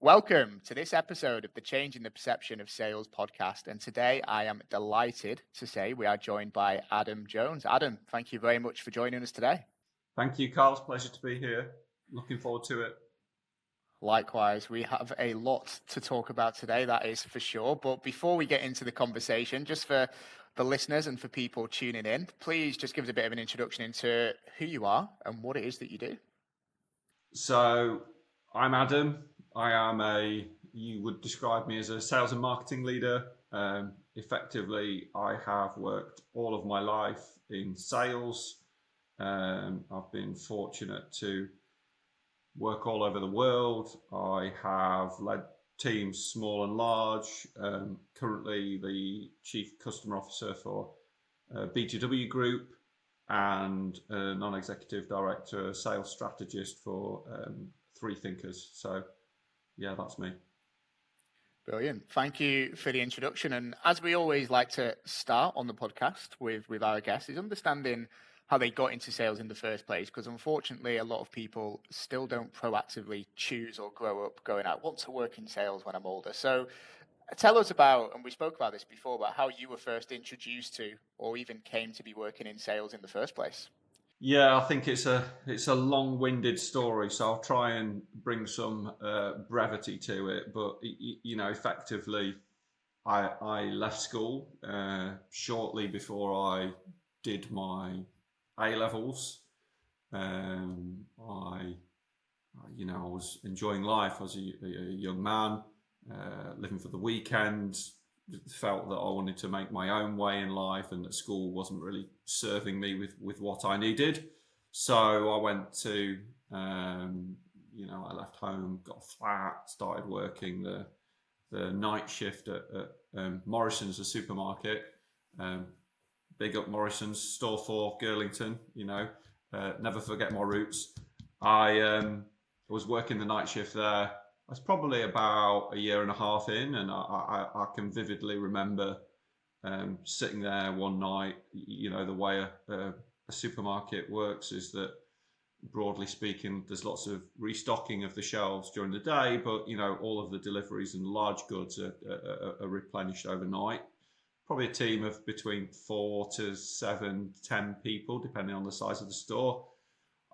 Welcome to this episode of the Change in the Perception of Sales podcast. And today I am delighted to say we are joined by Adam Jones. Adam, thank you very much for joining us today. Thank you, Carl. It's a pleasure to be here. Looking forward to it. Likewise, we have a lot to talk about today, that is for sure. But before we get into the conversation, just for the listeners and for people tuning in, please just give us a bit of an introduction into who you are and what it is that you do. So I'm Adam. You would describe me as a sales and marketing leader. Effectively, I have worked all of my life in sales. I've been fortunate to work all over the world. I have led teams small and large. Currently the Chief Customer Officer for B2W Group and a non-executive director, sales strategist for Three Thinkers. So yeah, that's me. Brilliant. Thank you for the introduction. And as we always like to start on the podcast with our guests is understanding how they got into sales in the first place, because unfortunately a lot of people still don't proactively choose or grow up going, I want to work in sales when I'm older. So tell us about, and we spoke about this before, about how you were first introduced to or even came to be working in sales in the first place. Yeah, I think it's a long-winded story, so I'll try and bring some brevity to it. But effectively, I left school shortly before I did my A levels. I was enjoying life as a young man, living for the weekend. Felt that I wanted to make my own way in life, and that school wasn't really serving me with what I needed. So I went to, I left home, got a flat, started working the night shift at Morrison's, a supermarket. Big up Morrison's, store 4, Girlington. Never forget my roots. I was working the night shift there. I was probably about a year and a half in, and I can vividly remember sitting there one night. The way a supermarket works is that, broadly speaking, there's lots of restocking of the shelves during the day, but all of the deliveries and large goods are replenished overnight. Probably a team of between 4 to 7, 10 people, depending on the size of the store.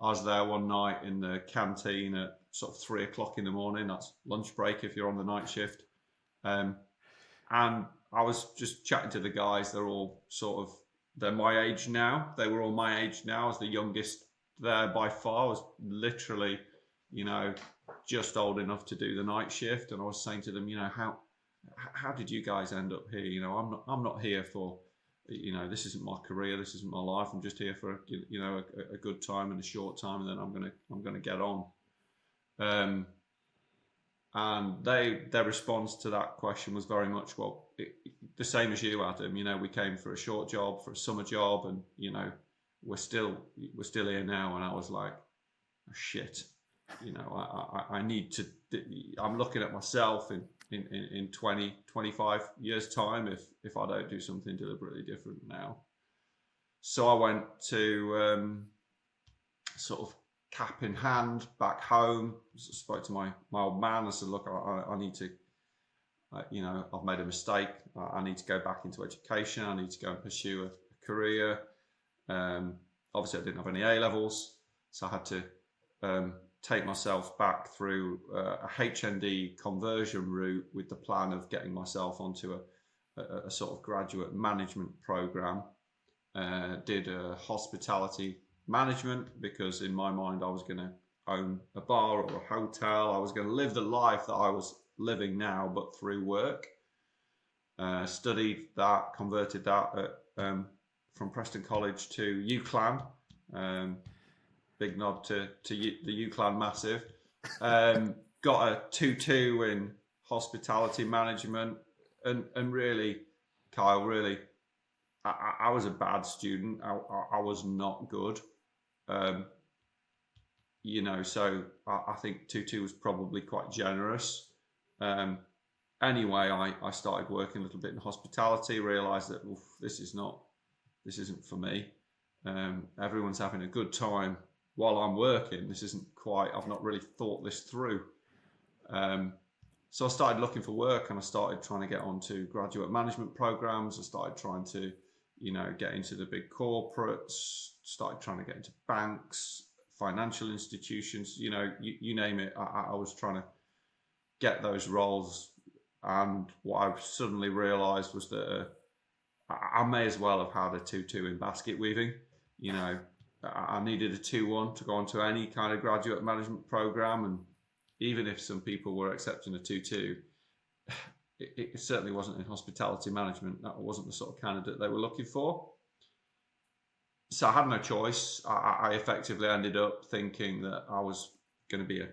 I was there one night in the canteen at sort of 3 o'clock in the morning. That's lunch break if you're on the night shift. And I was just chatting to the guys. They're my age now. They were all my age now. I was the youngest there by far. I was literally, just old enough to do the night shift. And I was saying to them, how did you guys end up here? I'm not here for, this isn't my career, this isn't my life. I'm just here for a good time and a short time, and then I'm gonna get on. And their response to that question was very much, the same as you, Adam. We came for a short job, for a summer job, and we're still here now. And I was like, oh, shit. I need to. I'm looking at myself in 20, 25 years time if I don't do something deliberately different now. So I went to sort of cap in hand back home. Spoke to my old man. I said, look, I need to, I've made a mistake. I need to go back into education. I need to go and pursue a career. Obviously I didn't have any A levels, so I had to take myself back through a HND conversion route with the plan of getting myself onto a sort of graduate management program. Did a hospitality management because in my mind I was going to own a bar or a hotel. I was going to live the life that I was living now, but through work. Studied that, converted that from Preston College to UCLan. Big nod to the UCLan massive. Got a 2-2 in hospitality management, and really, Kyle, really, I was a bad student. I was not good. So I think 2-2 was probably quite generous. Anyway, I started working a little bit in hospitality, realised that this isn't for me. Everyone's having a good time while I'm working. This isn't quite, I've not really thought this through. So I started looking for work, and I started trying to get onto graduate management programs. I started trying to, get into the big corporates, started trying to get into banks, financial institutions, you name it. I was trying to get those roles. And what I suddenly realized was that I may as well have had a 2-2 in basket weaving. I needed a 2-1 to go onto any kind of graduate management program. And even if some people were accepting a 2-2, it certainly wasn't in hospitality management. That wasn't the sort of candidate they were looking for. So I had no choice. I effectively ended up thinking that I was going to be a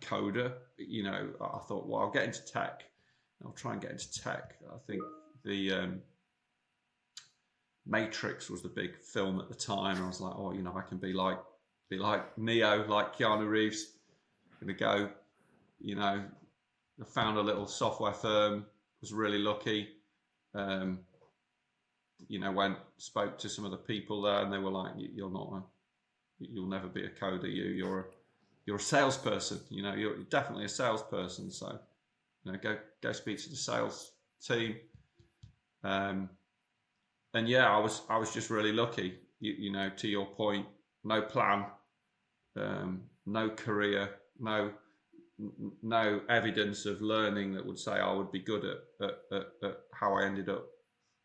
coder. I thought, well, I'll get into tech. I'll try and get into tech. I think the Matrix was the big film at the time. I was like, I can be like Neo, like Keanu Reeves. I'm gonna go, I found a little software firm, was really lucky. Spoke to some of the people there, and they were like, you'll never be a coder. You're a salesperson. You're definitely a salesperson. So, go speak to the sales team. And yeah, I was just really lucky. To your point, no plan, no career, no evidence of learning that would say I would be good at how I ended up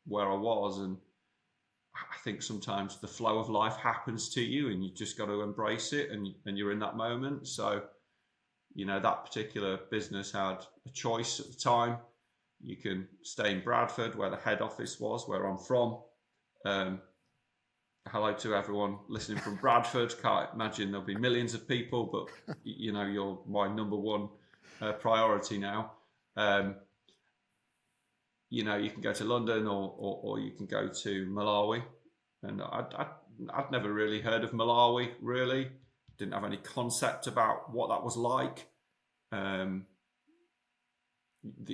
where I was. And I think sometimes the flow of life happens to you, and you just got to embrace it, and you're in that moment. So, that particular business had a choice at the time. You can stay in Bradford, where the head office was, where I'm from. Hello to everyone listening from Bradford. Can't imagine there'll be millions of people, but you're my number one priority now. You can go to London, or you can go to Malawi. And I'd never really heard of Malawi, really. Didn't have any concept about what that was like.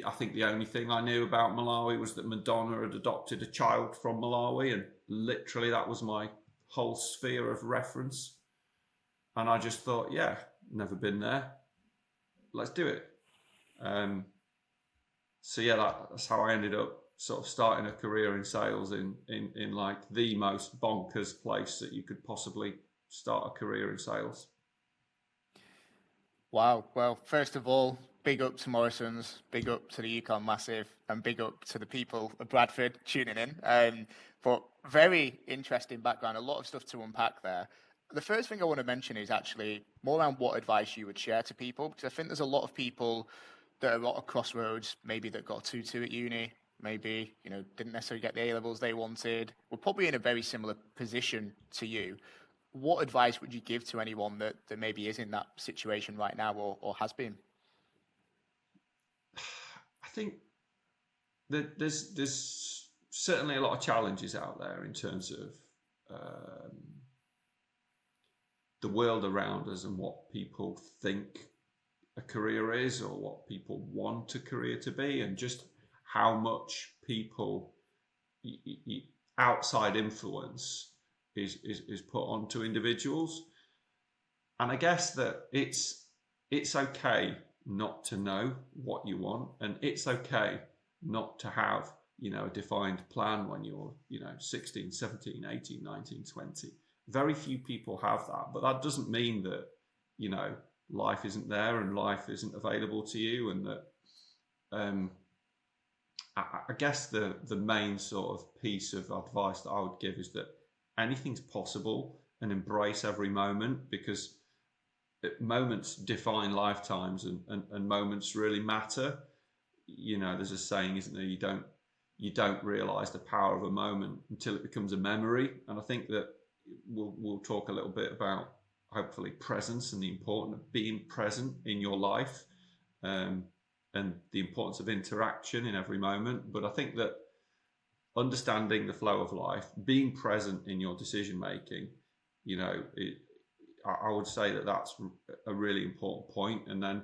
I think the only thing I knew about Malawi was that Madonna had adopted a child from Malawi, and literally that was my whole sphere of reference. And I just thought, yeah, never been there. Let's do it. So yeah, that's how I ended up sort of starting a career in sales in like the most bonkers place that you could possibly start a career in sales. Wow. Well, first of all, big up to Morrison's, big up to the Yukon Massive, and big up to the people of Bradford tuning in. But very interesting background, a lot of stuff to unpack there. The first thing I want to mention is actually more around what advice you would share to people, because I think there's a lot of people that are at a crossroads, maybe that got a 2-2 at uni, maybe, didn't necessarily get the A-levels they wanted. We're probably in a very similar position to you. What advice would you give to anyone that maybe is in that situation right now, or has been? I think that there's certainly a lot of challenges out there in terms of the world around us and what people think a career is, or what people want a career to be, and just how much people outside influence is put onto individuals. And I guess that it's okay not to know what you want, and it's okay not to have a defined plan when you're 16, 17, 18, 19, 20. Very few people have that, but that doesn't mean that life isn't there and life isn't available to you. And that I guess the main sort of piece of advice that I would give is that anything's possible, and embrace every moment, because moments define lifetimes, and moments really matter. There's a saying, isn't there? You don't realize the power of a moment until it becomes a memory. And I think that we'll talk a little bit about, hopefully, presence and the importance of being present in your life, and the importance of interaction in every moment. But I think that understanding the flow of life, being present in your decision making, I would say that that's a really important point. And then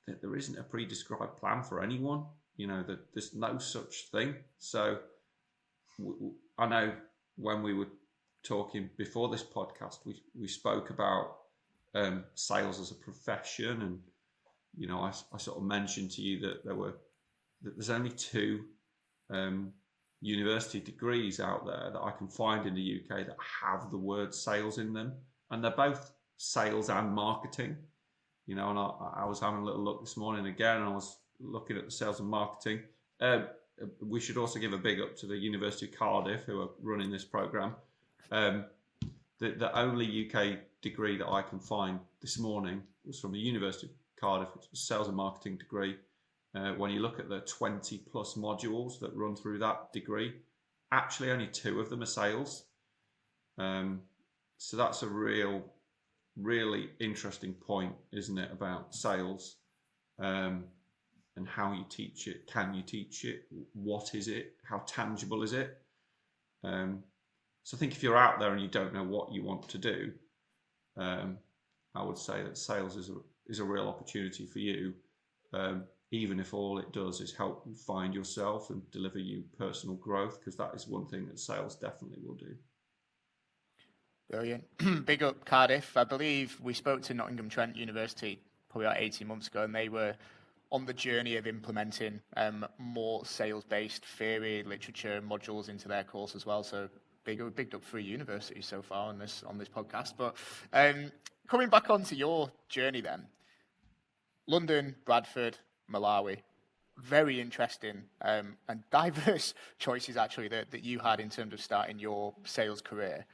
that there isn't a pre-described plan for anyone, that there's no such thing. So I know when we were talking before this podcast, we spoke about sales as a profession, and I sort of mentioned to you that there's only two university degrees out there that I can find in the UK that have the word sales in them, and they're both sales and marketing. And I was having a little look this morning again, and I was looking at the sales and marketing. We should also give a big up to the University of Cardiff, who are running this program. The only UK degree that I can find this morning was from the University of Cardiff, which was a sales and marketing degree. When you look at the 20 plus modules that run through that degree, actually only 2 of them are sales. So that's a really interesting point, isn't it, about sales, and how you teach it. Can you teach it? What is it? How tangible is it? So I think if you're out there and you don't know what you want to do, I would say that sales is a real opportunity for you, even if all it does is help you find yourself and deliver you personal growth, because that is one thing that sales definitely will do. Brilliant. Big up Cardiff. I believe we spoke to Nottingham Trent University probably about 18 months ago, and they were on the journey of implementing more sales-based theory, literature, modules into their course as well. So big up 3 universities so far on this podcast. But coming back onto your journey then, London, Bradford, Malawi, very interesting and diverse choices actually that you had in terms of starting your sales career.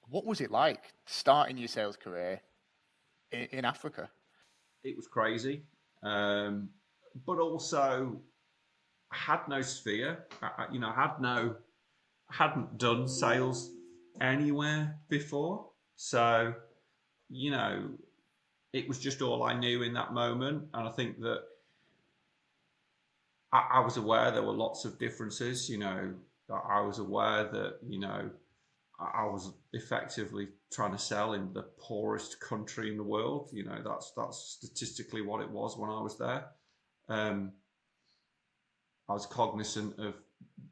What was it like starting your sales career in Africa? It was crazy, but also I had no sphere. I hadn't done sales anywhere before, so it was just all I knew in that moment. And I think that I was aware there were lots of differences. I was aware that I was effectively trying to sell in the poorest country in the world. That's statistically what it was when I was there. I was cognizant of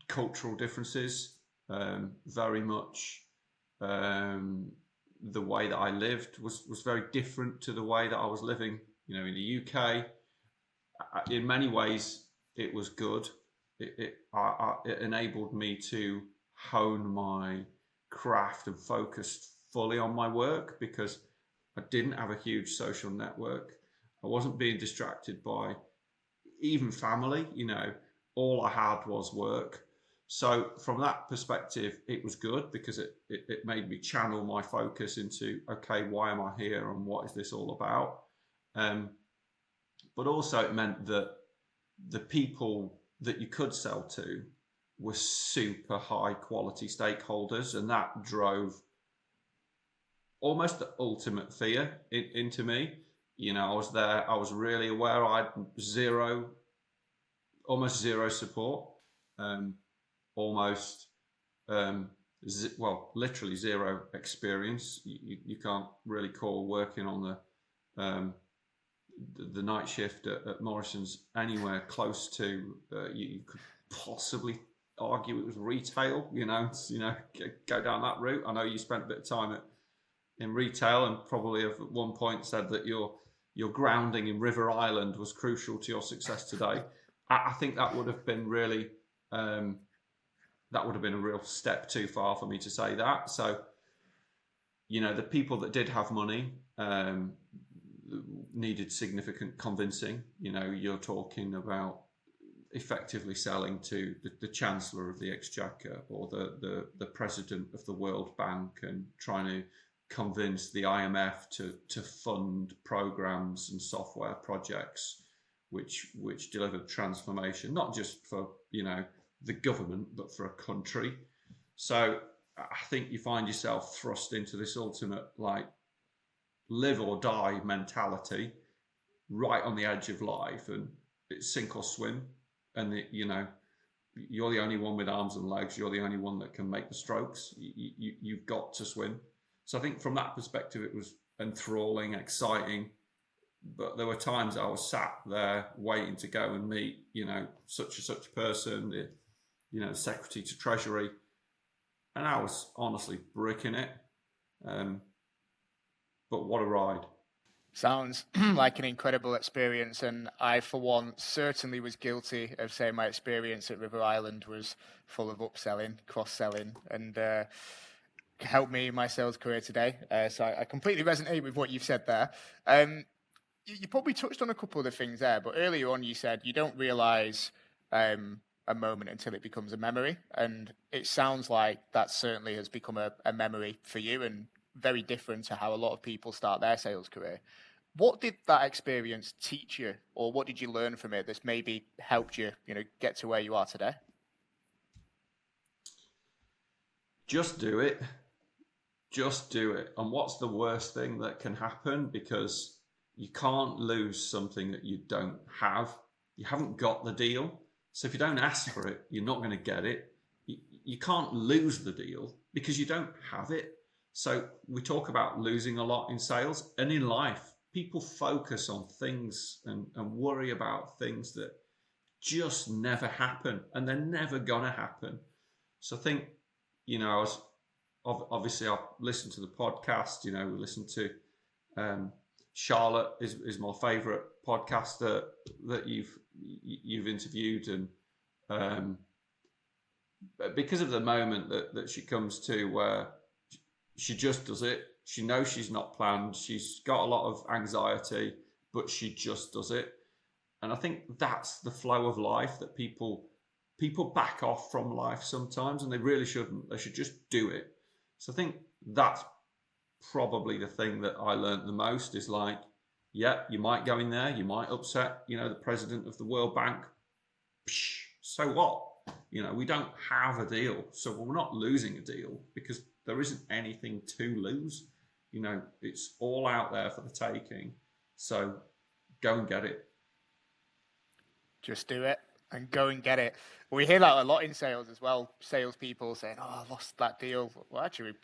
cultural differences, very much. The way that I lived was very different to the way that I was living, in the UK. In many ways, it was good. It enabled me to hone my craft and focus fully on my work, because I didn't have a huge social network. I wasn't being distracted by even family. All I had was work. So from that perspective, it was good, because it made me channel my focus into, okay, why am I here and what is this all about? But also it meant that the people that you could sell to were super high quality stakeholders, and that drove almost the ultimate fear into me. I was there, I was really aware I had almost zero support, literally zero experience. You can't really call working on the night shift at Morrison's anywhere close to, you could possibly argue it was retail, go down that route. I know you spent a bit of time in retail, and probably at one point said that your grounding in River Island was crucial to your success today. I think that would have been really, that would have been a real step too far for me to say that. So, the people that did have money needed significant convincing. You're talking about effectively selling to the Chancellor of the Exchequer or the President of the World Bank, and trying to convince the IMF to fund programs and software projects which delivered transformation, not just for the government, but for a country. So I think you find yourself thrust into this ultimate live or die mentality, right on the edge of life, and it's sink or swim. And you're the only one with arms and legs. You're the only one that can make the strokes. You've got to swim. So I think from that perspective, it was enthralling, exciting. But there were times I was sat there waiting to go and meet, such and such person, the secretary to Treasury, and I was honestly bricking it. But what a ride! Sounds like an incredible experience, and I, for one, certainly was guilty of saying my experience at River Island was full of upselling, cross-selling, and helped me in my sales career today. So I completely resonate with what you've said there. You probably touched on a couple of the things there, but earlier on you said you don't realize a moment until it becomes a memory, and it sounds like that certainly has become a memory for you, and very different to how a lot of people start their sales career. What did that experience teach you, or what did you learn from it that's maybe helped you, get to where you are today? Just do it. Just do it. And what's the worst thing that can happen? Because you can't lose something that you don't have. You haven't got the deal. So if you don't ask for it, you're not going to get it. You can't lose the deal because you don't have it. So we talk about losing a lot in sales and in life. People focus on things and worry about things that just never happen, and they're never going to happen. So I think, obviously I've listened to the podcast, we listened to Charlotte is my favorite podcaster that you've interviewed, and because of the moment that she comes to where she just does it. She knows she's not planned. She's got a lot of anxiety, but she just does it. And I think that's the flow of life that people back off from life sometimes, and they really shouldn't. They should just do it. So I think that's probably the thing that I learned the most is like, yeah, you might go in there, you might upset, the president of the World Bank. Psh, so what? We don't have a deal, so we're not losing a deal because there isn't anything to lose. It's all out there for the taking. So go and get it. Just do it and go and get it. We hear that a lot in sales as well. Salespeople saying, "Oh, I lost that deal." Well, actually,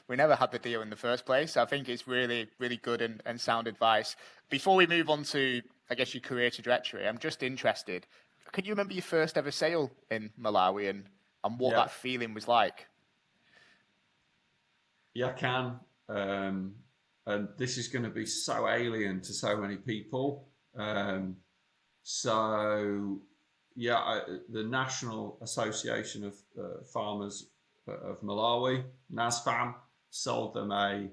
we never had the deal in the first place. I think it's really, really good and sound advice. Before we move on to, I guess, your career trajectory, I'm just interested. Can you remember your first ever sale in Malawi and what that feeling was like? Yeah, I can. And this is going to be so alien to so many people. The National Association of Farmers of Malawi, NASFAM, sold them a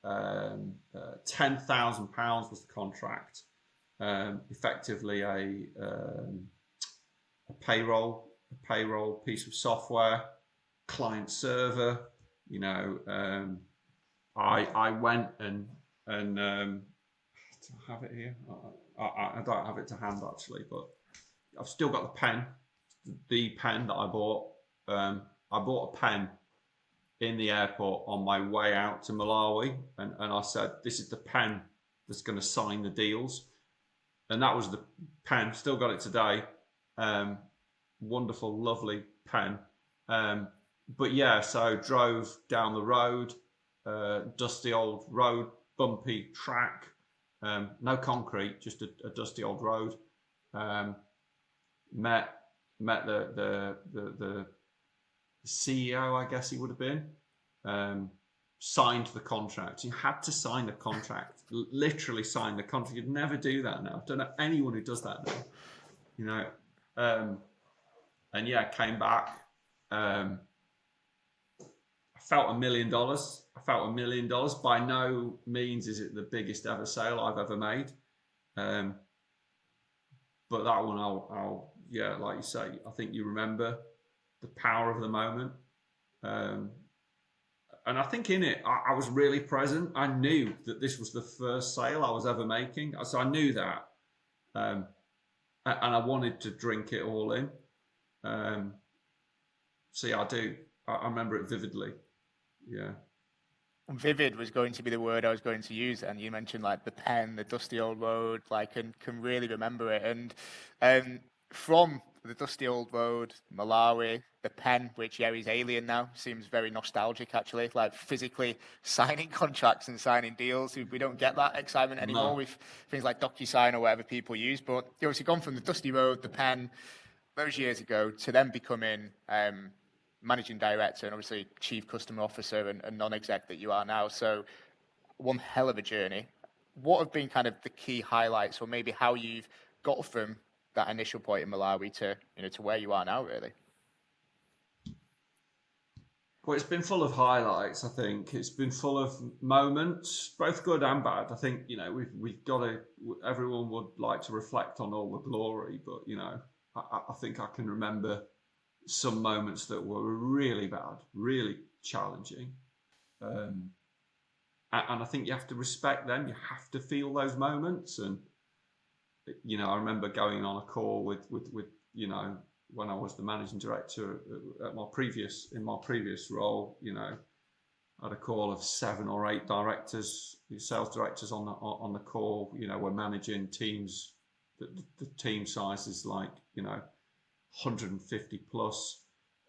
£10,000 was the contract, effectively a payroll piece of software, client server. I went and do I have it here? I don't have it to hand actually, but I've still got the pen that I bought. I bought a pen in the airport on my way out to Malawi, and I said, this is the pen that's going to sign the deals. And that was the pen, still got it today. Wonderful, lovely pen. But yeah, so drove down the road, dusty old road, bumpy track, no concrete, just a dusty old road. Met the CEO, I guess he would have been. Signed the contract. You had to sign the contract. Literally sign the contract. You'd never do that now. I don't know anyone who does that now. And yeah, came back. I felt $1 million. I felt $1 million. By no means is it the biggest ever sale I've ever made. But that one, I'll like you say, I think you remember the power of the moment. And I think in it, I was really present. I knew that this was the first sale I was ever making. So I knew that. And I wanted to drink it all in. So yeah, I do. I remember it vividly. Yeah. Vivid was going to be the word I was going to use, and you mentioned like the pen, the dusty old road, like, and can really remember it. And from the dusty old road, Malawi, the pen, which is alien now, seems very nostalgic actually, like physically signing contracts and signing deals. We don't get that excitement anymore with things like DocuSign or whatever people use. But you obviously gone from the dusty road, the pen, those years ago, to then becoming managing director and obviously chief customer officer and non-exec that you are now. So one hell of a journey. what have been kind of the key highlights, or maybe how you've got from that initial point in Malawi to, to where you are now, really? Well, it's been full of highlights. I think it's been full of moments, both good and bad. I think we've got to. Everyone would like to reflect on all the glory, but I think I can remember some moments that were really bad, really challenging, and I think you have to respect them. You have to feel those moments, and I remember going on a call with when I was the managing director at my previous role, I had a call of 7 or 8 directors, sales directors on the call. We're managing teams. The team size is like 150 plus.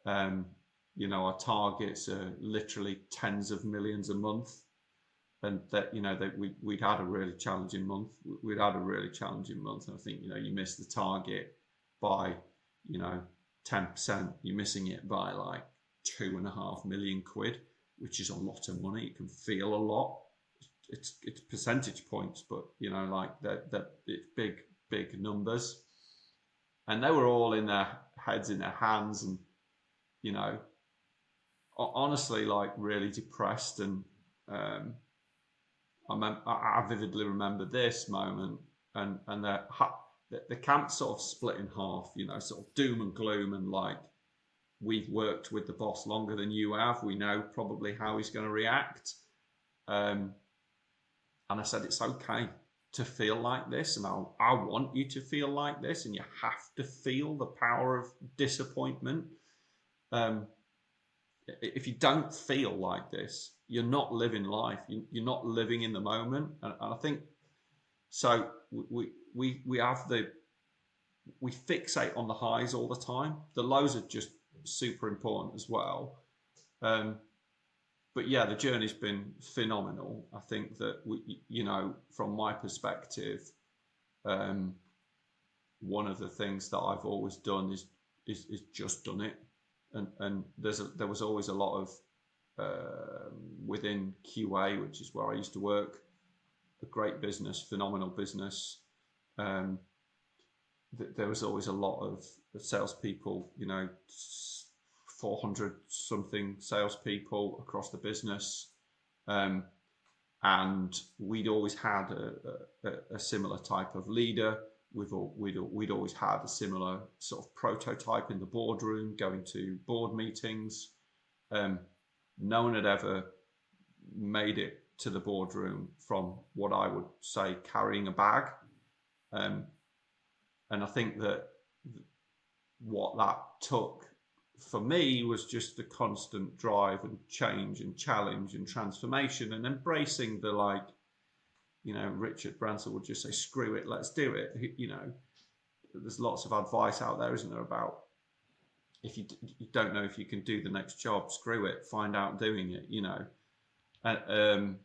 Our targets are literally tens of millions a month, and that we'd had a really challenging month. And I think you miss the target by 10%, you're missing it by like 2.5 million quid, which is a lot of money. It can feel a lot. It's percentage points, but it's big numbers. And they were all in their heads, in their hands, and honestly, like really depressed. And I vividly remember this moment, and the camp sort of split in half, sort of doom and gloom, and like, we've worked with the boss longer than you have. We know probably how he's going to react. And I said, it's okay to feel like this, and I want you to feel like this, and you have to feel the power of disappointment. If you don't feel like this, you're not living life. You're not living in the moment. And I think so. We fixate on the highs all the time. The lows are just super important as well. But yeah, the journey's been phenomenal. I think that from my perspective, one of the things that I've always done is just done it. And there was always a lot of within QA, which is where I used to work, a great business, phenomenal business. There was always a lot of salespeople, 400 something salespeople across the business, and we'd always had a similar type of leader. We'd always had a similar sort of prototype in the boardroom, going to board meetings. No one had ever made it to the boardroom from what I would say carrying a bag. And I think that what that took for me was just the constant drive and change and challenge and transformation, and embracing the, like, Richard Branson would just say, screw it, let's do it. There's lots of advice out there, isn't there, about if you don't know if you can do the next job, screw it, find out doing it, And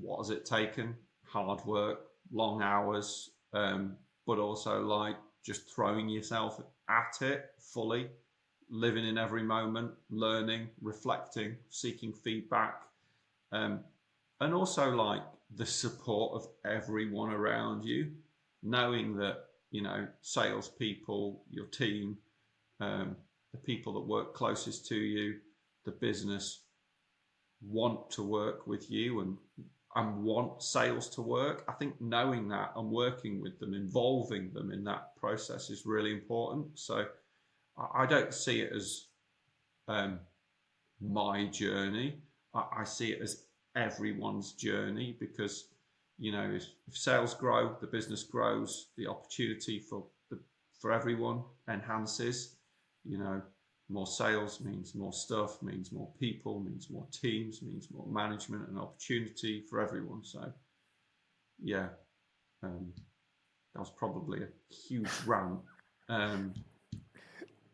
what has it taken? Hard work, long hours, but also like just throwing yourself at it fully, living in every moment, learning, reflecting, seeking feedback, and also like the support of everyone around you, knowing that salespeople, your team, the people that work closest to you, the business want to work with you and want sales to work. I think knowing that and working with them, involving them in that process is really important. So I don't see it as my journey. I see it as everyone's journey, because if sales grow, the business grows, the opportunity for everyone enhances. More sales means more stuff, means more people, means more teams, means more management and opportunity for everyone. So yeah, that was probably a huge rant.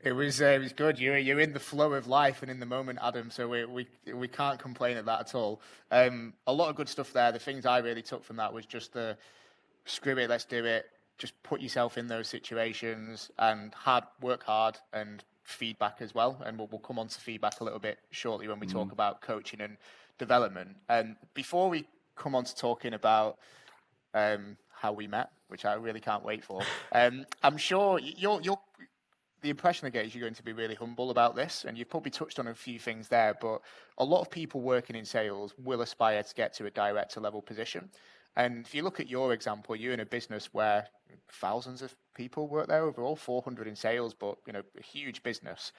It was good. You're in the flow of life and in the moment, Adam. So we can't complain at that at all. A lot of good stuff there. The things I really took from that was just the screw it, let's do it. Just put yourself in those situations and work hard, and feedback as well. And we'll come on to feedback a little bit shortly when we talk about coaching and development. And before we come on to talking about how we met, which I really can't wait for. I'm sure you're the impression I get is you're going to be really humble about this, and you've probably touched on a few things there, but a lot of people working in sales will aspire to get to a director level position. And if you look at your example, you're in a business where thousands of people work there overall, 400 in sales, but a huge business.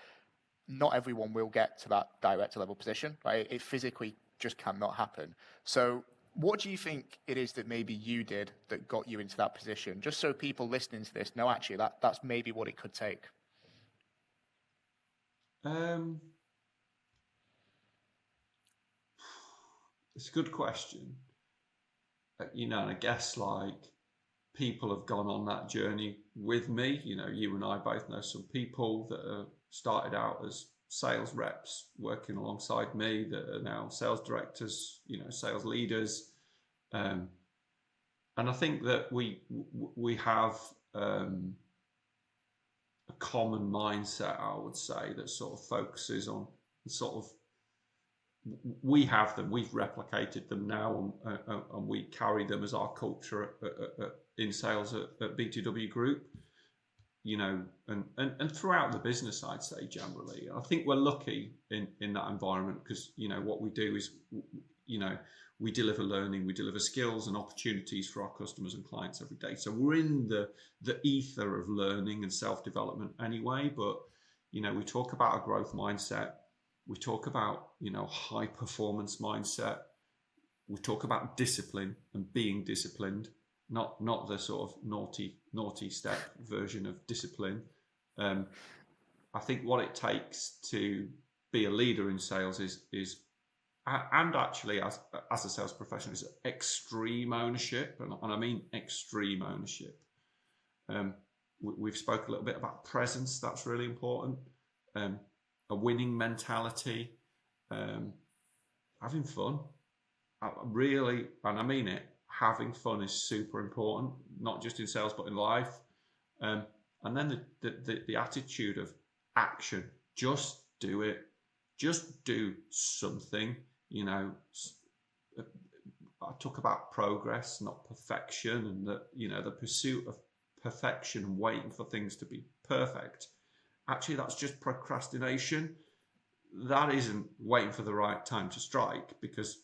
Not everyone will get to that director level position, right? It physically just cannot happen. So what do you think it is that maybe you did that got you into that position? Just so people listening to this know, actually, that's maybe what it could take. It's a good question. And I guess people have gone on that journey with me. You and I both know some people that started out as sales reps working alongside me that are now sales directors, sales leaders. And I think that we have a common mindset, I would say, that sort of focuses on we have them, we've replicated them now, and we carry them as our culture in sales at B2W Group, and throughout the business, I'd say generally. I think we're lucky in that environment because, what we do is, we deliver learning, we deliver skills and opportunities for our customers and clients every day. So we're in the ether of learning and self-development anyway, but, we talk about a growth mindset. We talk about, high performance mindset. We talk about discipline and being disciplined, not the sort of naughty step version of discipline. I think what it takes to be a leader in sales is and actually as a sales professional is extreme ownership, and I mean extreme ownership. We've spoken a little bit about presence. That's really important. A winning mentality, having fun. Really, and I mean it, having fun is super important, not just in sales, but in life. And then the attitude of action, just do it, just do something, I talk about progress, not perfection, and the pursuit of perfection and waiting for things to be perfect. Actually, that's just procrastination. That isn't waiting for the right time to strike, because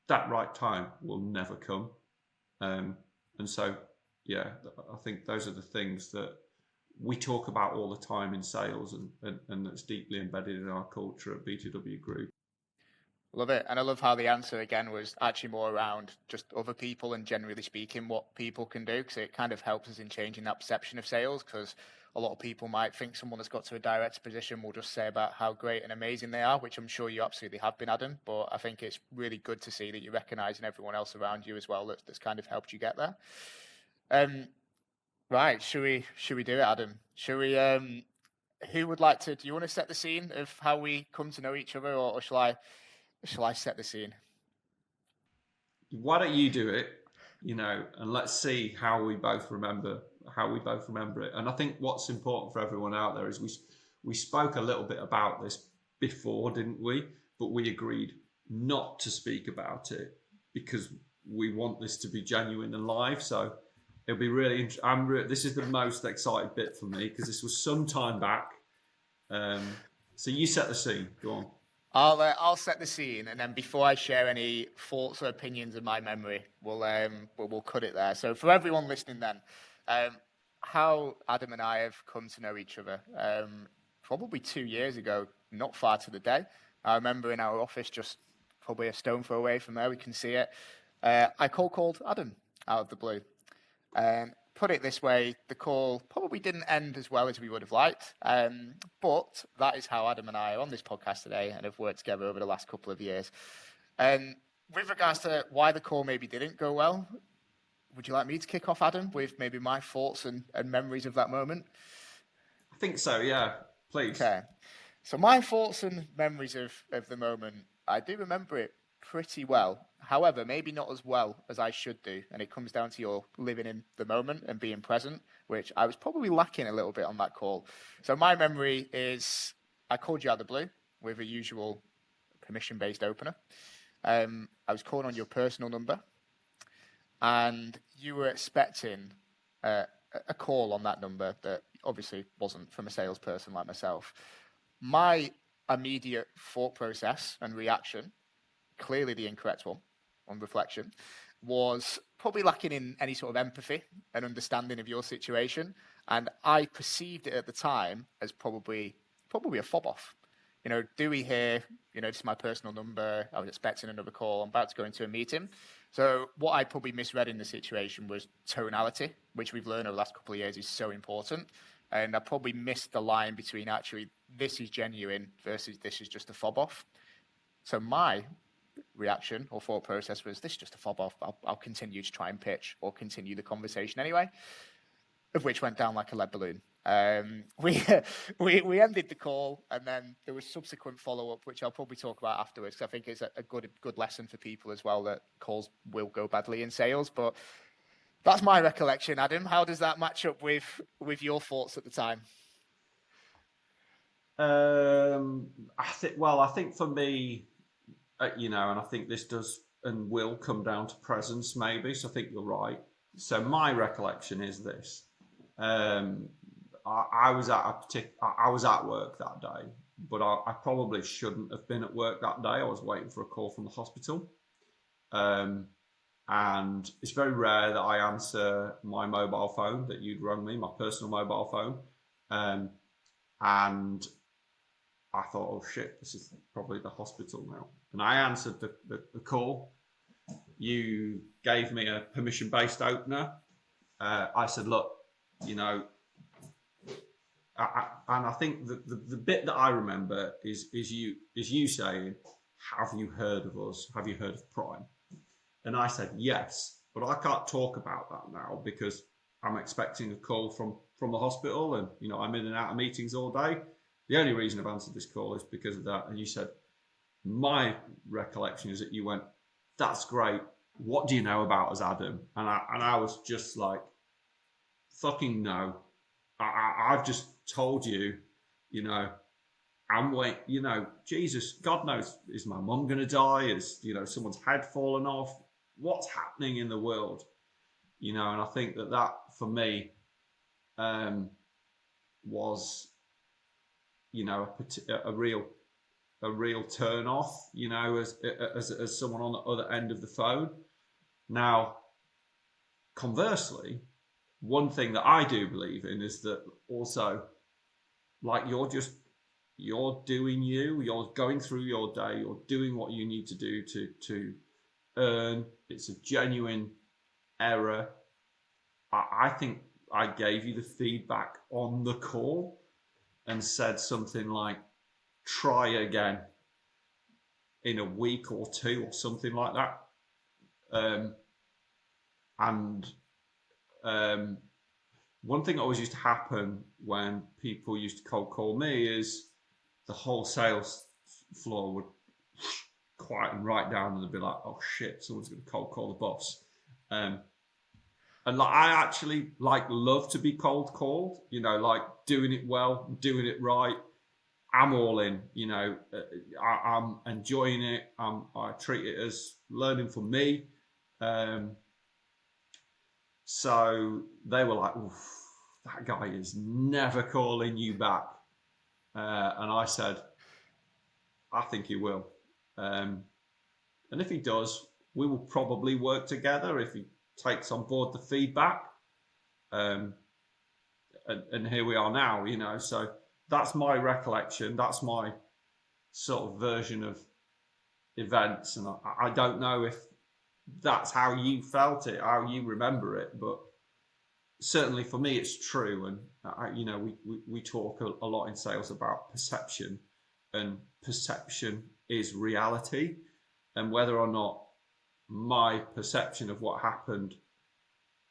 that right time will never come. And so, yeah, I think those are the things that we talk about all the time in sales, and that's deeply embedded in our culture at B2W Group. Love it. And I love how the answer again was actually more around just other people and generally speaking what people can do, because it kind of helps us in changing that perception of sales, because a lot of people might think someone that's got to a director position will just say about how great and amazing they are, which I'm sure you absolutely have been, Adam. But I think it's really good to see that you're recognising everyone else around you as well that's kind of helped you get there. Right, should we do it, Adam? Should we? Who would like to? Do you want to set the scene of how we come to know each other, or shall I set the scene? Why don't you do it? And let's see how we both remember it. And I think what's important for everyone out there is we spoke a little bit about this before, didn't we? But we agreed not to speak about it because we want this to be genuine and live. So it'll be really interesting. This is the most excited bit for me because this was some time back. So you set the scene. Go on. I'll set the scene, and then before I share any thoughts or opinions of my memory, we'll cut it there. So for everyone listening, then, how Adam and I have come to know each other, probably 2 years ago, not far to the day. I remember in our office, just probably a stone throw away from there, we can see it. I called Adam out of the blue. Put it this way, the call probably didn't end as well as we would have liked, but that is how Adam and I are on this podcast today and have worked together over the last couple of years. With regards to why the call maybe didn't go well, would you like me to kick off, Adam, with maybe my thoughts and memories of that moment? I think so, yeah. Please. Okay. So my thoughts and memories of the moment, I do remember it pretty well. However, maybe not as well as I should do. And it comes down to your living in the moment and being present, which I was probably lacking a little bit on that call. So my memory is I called you out of the blue with a usual permission-based opener. I was calling on your personal number. and you were expecting a call on that number that obviously wasn't from a salesperson like myself. My immediate thought process and reaction, clearly the incorrect one on reflection, was probably lacking in any sort of empathy and understanding of your situation. And I perceived it at the time as probably a fob off. Dewey here, this is my personal number. I was expecting another call. I'm about to go into a meeting. So what I probably misread in the situation was tonality, which we've learned over the last couple of years is so important. And I probably missed the line between actually this is genuine versus this is just a fob off. So my reaction or thought process was, this is just a fob off. I'll continue to try and pitch or continue the conversation anyway, of which went down like a lead balloon. We ended the call, and then there was subsequent follow-up, which I'll probably talk about afterwards, because I think it's a good lesson for people as well, that calls will go badly in sales. But that's my recollection. Adam, how does that match up with your thoughts at the time? I think for me, and I think this does and will come down to presence, maybe. So I think you're right. So my recollection is this: I was at work that day, but I probably shouldn't have been at work that day. I was waiting for a call from the hospital, and it's very rare that I answer my mobile phone that you'd rung me, my personal mobile phone, and I thought, oh shit, this is probably the hospital now. And I answered the call. You gave me a permission-based opener. I said, look, and I think the bit that I remember is you saying, have you heard of us? Have you heard of Prime? And I said, yes, but I can't talk about that now because I'm expecting a call from the hospital, and I'm in and out of meetings all day. The only reason I've answered this call is because of that. And you said, my recollection is that you went, that's great. What do you know about us, Adam? And I was just like, fucking no. I've just told you, I'm waiting, Jesus, God knows, is my mum going to die? Is, someone's head fallen off? What's happening in the world? And I think that for me was, a real turn off, as someone on the other end of the phone. Now, conversely, one thing that I do believe in is that also, like, you're doing you're going through your day, you're doing what you need to do to earn. It's a genuine error. I think I gave you the feedback on the call and said something like, try again in a week or two or something like that. One thing that always used to happen when people used to cold call me is the whole sales floor would quieten right down and they'd be like, oh shit, someone's going to cold call the boss. And like, I actually love to be cold called, like doing it well, doing it right. I'm all in, I'm enjoying it. I treat it as learning for me. So they were like, oof, that guy is never calling you back. And I said, I think he will. And if he does, we will probably work together if he takes on board the feedback. And here we are now, so that's my recollection. That's my sort of version of events. And I don't know if that's how you felt it, how you remember it, but certainly for me, it's true. And, we talk a lot in sales about perception, and perception is reality. And whether or not my perception of what happened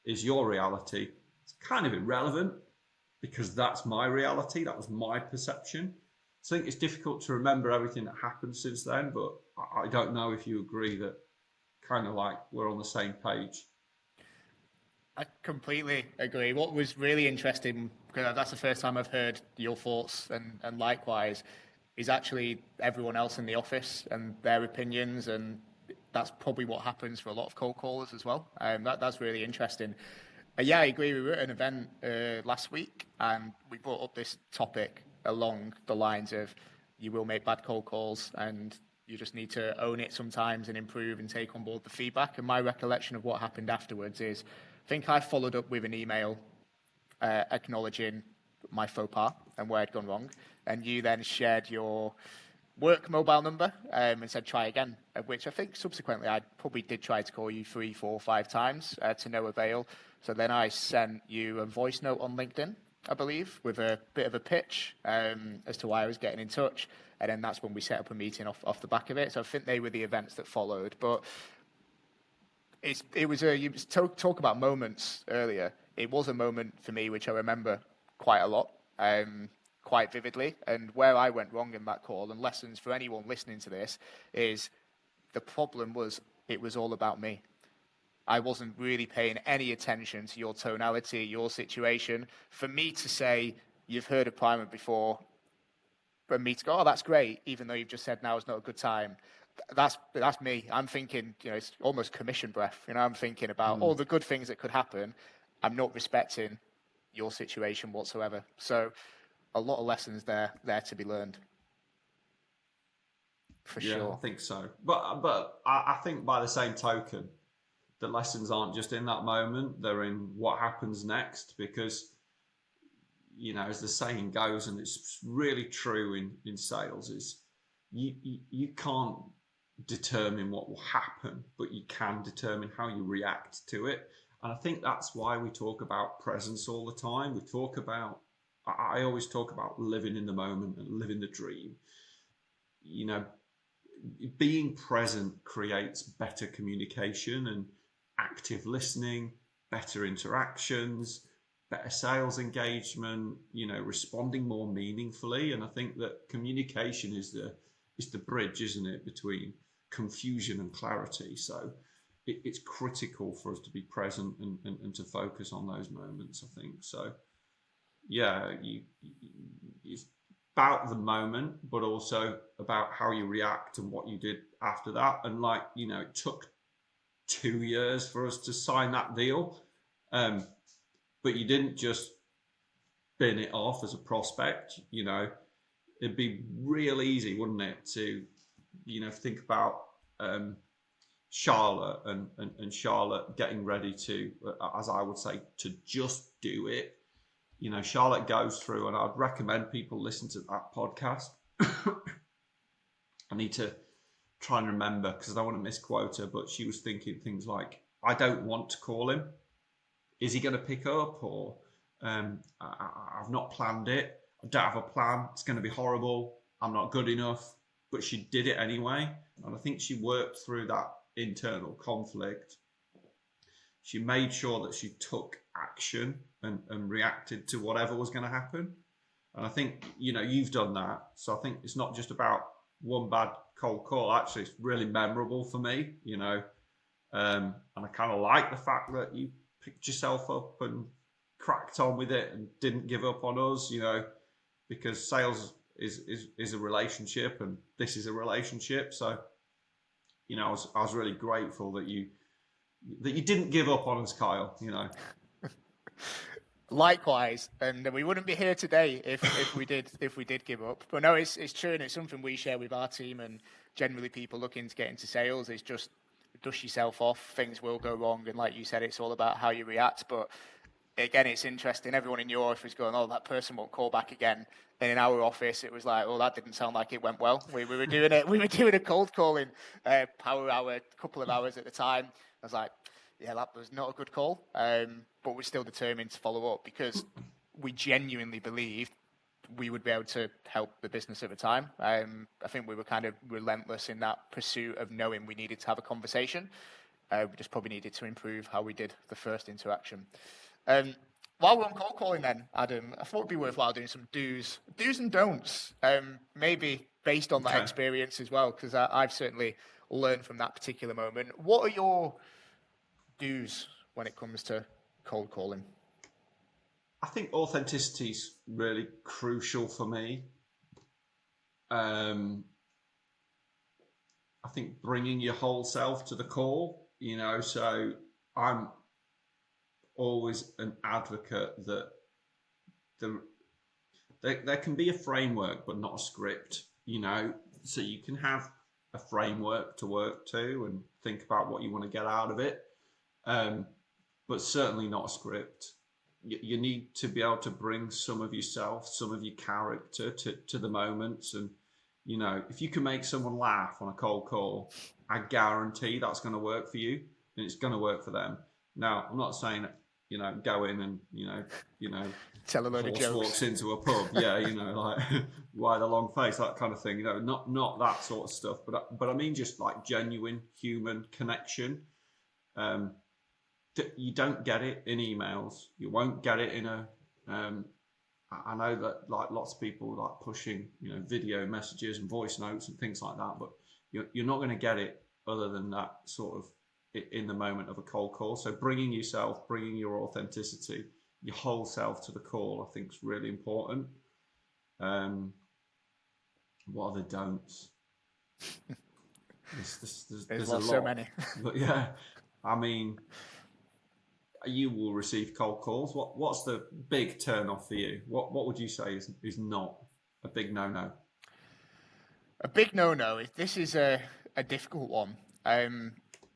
is your reality, it's kind of irrelevant, because that's my reality. That was my perception. So I think it's difficult to remember everything that happened since then, but I don't know if you agree that kind of like we're on the same page. I completely agree. What was really interesting, because that's the first time I've heard your thoughts, and likewise, is actually everyone else in the office and their opinions. And that's probably what happens for a lot of cold callers as well. That's really interesting. Yeah, I agree. We were at an event last week, and we brought up this topic along the lines of you will make bad cold calls, and you just need to own it sometimes and improve and take on board the feedback. And my recollection of what happened afterwards is, I think I followed up with an email acknowledging my faux pas and where I'd gone wrong, and you then shared your work mobile number and said try again, which I think subsequently I probably did try to call you 3, 4, 5 times to no avail. So then I sent you a voice note on LinkedIn, I believe, with a bit of a pitch as to why I was getting in touch, and then that's when we set up a meeting off the back of it. So I think they were the events that followed. But you talk about moments earlier. It was a moment for me which I remember quite a lot, quite vividly. And where I went wrong in that call, and lessons for anyone listening to this, is the problem was it was all about me. I wasn't really paying any attention to your tonality, your situation. For me to say, you've heard of Primer before, for me to go, oh, that's great, even though you've just said now is not a good time. That's me. I'm thinking, it's almost commission breath. I'm thinking about all the good things that could happen. I'm not respecting your situation whatsoever. So a lot of lessons there to be learned. For sure. I think so. But I think by the same token, the lessons aren't just in that moment, they're in what happens next, because, as the saying goes, and it's really true in sales, is you can't determine what will happen, but you can determine how you react to it. And I think that's why we talk about presence all the time. I always talk about living in the moment and living the dream. Being present creates better communication and active listening, better interactions, better sales engagement, responding more meaningfully. And I think that communication is the bridge, isn't it, between confusion and clarity. So it's critical for us to be present and to focus on those moments, I think. So it's about the moment, but also about how you react and what you did after that. And it took 2 years for us to sign that deal, but you didn't just bin it off as a prospect. It'd be real easy, wouldn't it, to think about Charlotte and Charlotte getting ready to, as I would say, to just do it. Charlotte goes through, and I'd recommend people listen to that podcast. I need to try and remember, because I don't want to misquote her, but she was thinking things like, I don't want to call him. Is he going to pick up? Or I've not planned it. I don't have a plan. It's going to be horrible. I'm not good enough. But she did it anyway. And I think she worked through that internal conflict. She made sure that she took action and reacted to whatever was going to happen. And I think, you've done that. So I think it's not just about one bad cold call. Actually, it's really memorable for me, and I kind of like the fact that you picked yourself up and cracked on with it and didn't give up on us, because sales is a relationship, and this is a relationship. So, I was really grateful that you didn't give up on us, Kyle. Likewise, and we wouldn't be here today if we did give up. But no, it's true, and it's something we share with our team, and generally people looking to get into sales. Is just dust yourself off. Things will go wrong, and like you said, it's all about how you react. But again, it's interesting. Everyone in your office going, "Oh, that person won't call back again." And in our office, it was like, "Oh, that didn't sound like it went well." We were doing it. We were doing a cold calling power hour, a couple of hours at the time. I was like, yeah, that was not a good call, but we're still determined to follow up because we genuinely believed we would be able to help the business at the time. I think we were kind of relentless in that pursuit of knowing we needed to have a conversation. We just probably needed to improve how we did the first interaction. While we're on cold calling then, Adam, I thought it'd be worthwhile doing some do's and don'ts, maybe based on that experience as well, because I've certainly learned from that particular moment. What are your do's when it comes to cold calling? I think authenticity is really crucial for me. I think bringing your whole self to the call, so I'm always an advocate that the there can be a framework, but not a script, so you can have a framework to work to and think about what you want to get out of it, but certainly not a script. You need to be able to bring some of yourself, some of your character to the moments. And, if you can make someone laugh on a cold call, I guarantee that's going to work for you and it's going to work for them. Now, I'm not saying, go in and, Tell a load of horse jokes. walks into a pub, like why the long face, that kind of thing, not that sort of stuff, but I mean just like genuine human connection. You don't get it in emails. You won't get it in a. I know that like lots of people like pushing, video messages and voice notes and things like that, but you're not going to get it other than that sort of in the moment of a cold call. So bringing yourself, bringing your authenticity, your whole self to the call, I think is really important. What are the don'ts? There's a lot. So many. But yeah, I mean, you will receive cold calls. What's the big turn off for you? What would you say is not a big no-no? A big no-no. This is a difficult one.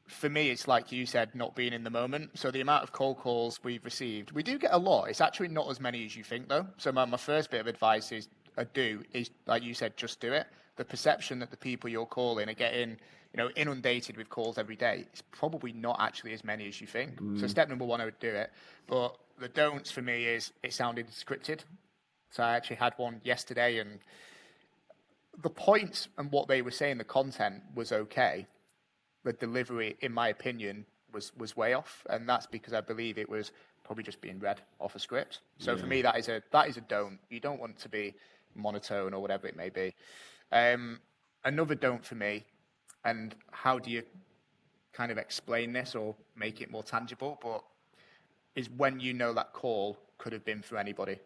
For me, it's like you said, not being in the moment. So the amount of cold calls we've received, we do get a lot. It's actually not as many as you think, though. So my first bit of advice is, like you said, just do it. The perception that the people you're calling are getting, inundated with calls every day is probably not actually as many as you think. So step number one, I would do it. But the don'ts for me is it sounded scripted. So I actually had one yesterday, and the points and what they were saying, the content was okay. The delivery, in my opinion, was way off, and that's because I believe it was probably just being read off a script. So for me, that is a don't. You don't want to be monotone or whatever it may be. Another don't for me, and how do you kind of explain this or make it more tangible, but is when that call could have been for anybody.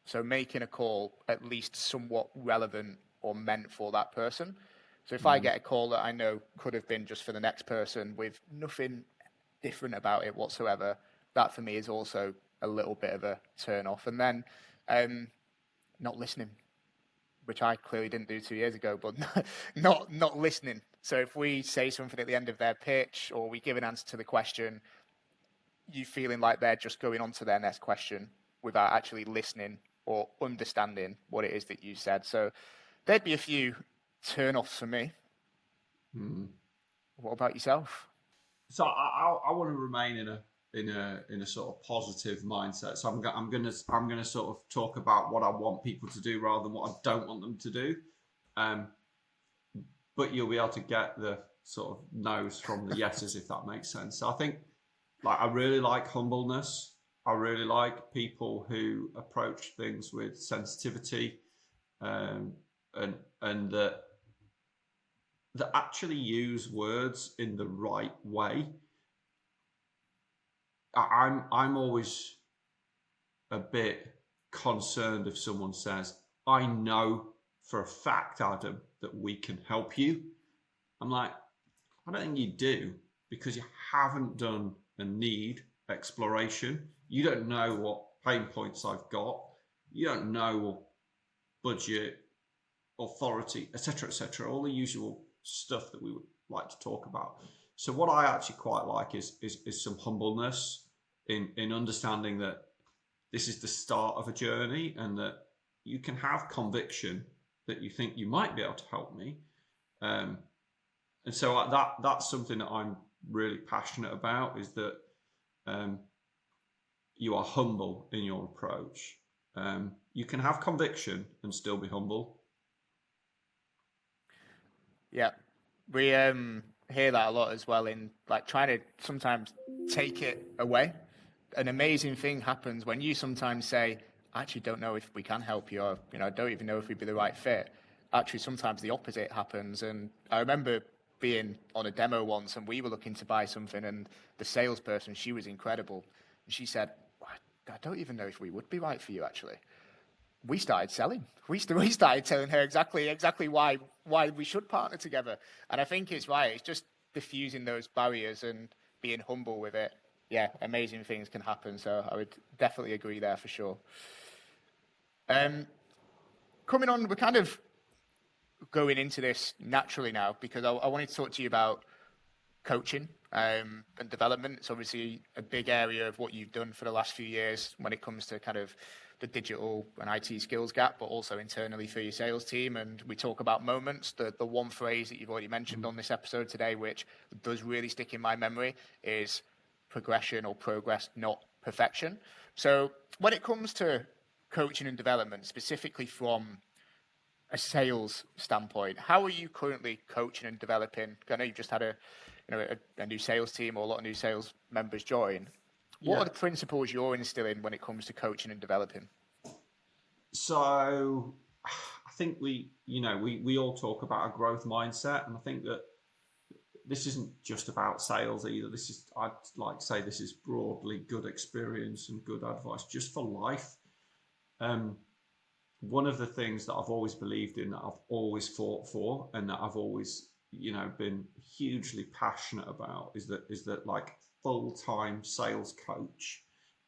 So making a call at least somewhat relevant or meant for that person. So if I get a call that I know could have been just for the next person with nothing different about it whatsoever, that for me is also a little bit of a turn off. And then not listening, which I clearly didn't do 2 years ago, but not listening. So if we say something at the end of their pitch or we give an answer to the question, you feeling like they're just going on to their next question without actually listening or understanding what it is that you said. So there'd be a few turn-offs for me. What about yourself? So I want to remain in a sort of positive mindset. So I'm gonna sort of talk about what I want people to do rather than what I don't want them to do. But you'll be able to get the sort of no's from the yeses, if that makes sense. So I think, like, I really like humbleness. I really like people who approach things with sensitivity, and that actually use words in the right way. I'm always a bit concerned if someone says, "I know for a fact, Adam, that we can help you." I'm like, I don't think you do, because you haven't done a need exploration. You don't know what pain points I've got. You don't know budget, authority, etc., all the usual stuff that we would like to talk about. So what I actually quite like is some humbleness in understanding that this is the start of a journey, and that you can have conviction that you think you might be able to help me. And so that's something that I'm really passionate about, is that you are humble in your approach. You can have conviction and still be humble. Yeah, we hear that a lot as well, in like trying to sometimes take it away. An amazing thing happens when you sometimes say, "I actually don't know if we can help you," or I don't even know if we'd be the right fit. Actually, sometimes the opposite happens. And I remember being on a demo once, and we were looking to buy something, and the salesperson, she was incredible, and she said, "I don't even know if we would be right for you, actually." we started selling. We started telling her exactly why we should partner together. And I think it's right. It's just diffusing those barriers and being humble with it. Yeah, amazing things can happen. So I would definitely agree there for sure. Coming on, we're kind of going into this naturally now because I wanted to talk to you about coaching and development. It's obviously a big area of what you've done for the last few years when it comes to kind of the digital and IT skills gap, but also internally for your sales team. And we talk about moments. The one phrase that you've already mentioned on this episode today, which does really stick in my memory, is progression or progress, not perfection. So when it comes to coaching and development, specifically from a sales standpoint, how are you currently coaching and developing? I know you've just had a new sales team or a lot of new sales members join. What are the principles you're instilling when it comes to coaching and developing? So I think we all talk about a growth mindset, and I think that this isn't just about sales either. I'd like to say this is broadly good experience and good advice just for life. One of the things that I've always believed in, that I've always fought for, and that I've always, been hugely passionate about is that like full-time sales coach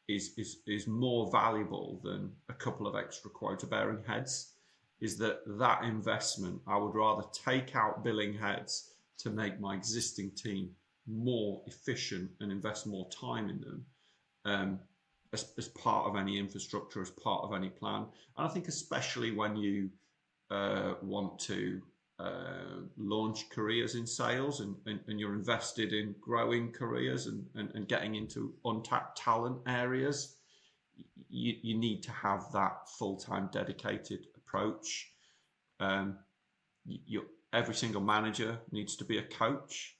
is more valuable than a couple of extra quota-bearing heads. Is that investment? I would rather take out billing heads to make my existing team more efficient and invest more time in them. As part of any infrastructure, as part of any plan. And I think especially when you want to launch careers in sales and you're invested in growing careers and getting into untapped talent areas, you need to have that full-time dedicated approach. Every single manager needs to be a coach.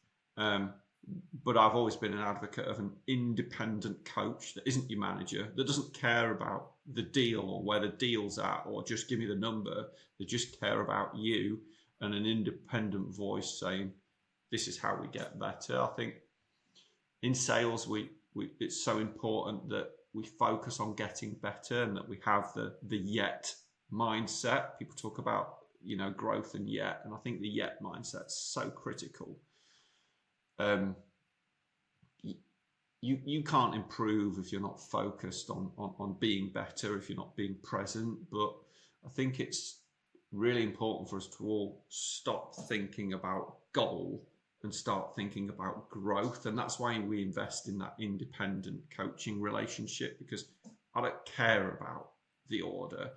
But I've always been an advocate of an independent coach that isn't your manager, that doesn't care about the deal or where the deal's at or just give me the number. They just care about you, and an independent voice saying, this is how we get better. I think in sales, it's so important that we focus on getting better and that we have the yet mindset. People talk about, growth and yet, and I think the yet mindset's so critical. You can't improve if you're not focused on being better, if you're not being present. But I think it's really important for us to all stop thinking about goal and start thinking about growth. And that's why we invest in that independent coaching relationship, because I don't care about the order.